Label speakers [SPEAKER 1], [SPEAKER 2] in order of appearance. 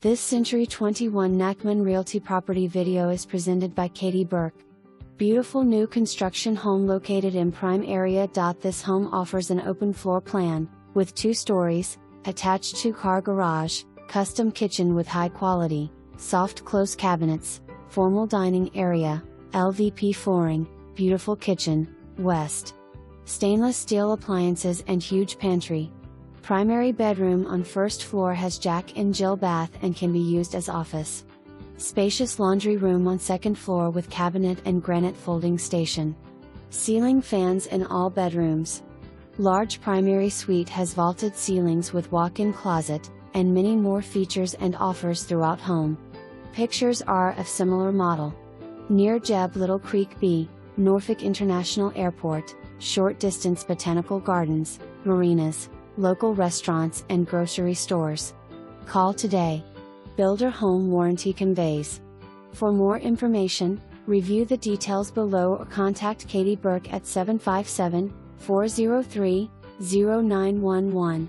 [SPEAKER 1] This Century 21 Nachman Realty property video is presented by Katie Burke. Beautiful new construction home located in prime area. This home offers an open floor plan, with 2 stories, attached 2-car garage, custom kitchen with high quality, soft close cabinets, formal dining area, LVP flooring, beautiful kitchen, west. Stainless steel appliances and huge pantry. Primary bedroom on first floor has Jack and Jill bath and can be used as office. Spacious laundry room on second floor with cabinet and granite folding station. Ceiling fans in all bedrooms. Large primary suite has vaulted ceilings with walk-in closet, and many more features and offers throughout home. Pictures are of similar model. Near JEB Little Creek B, Norfolk International Airport, short distance Botanical Gardens, marinas, local restaurants and grocery stores. Call today. Builder home warranty conveys. For more information, review the details below or contact Katie Burke at 757-403-0911.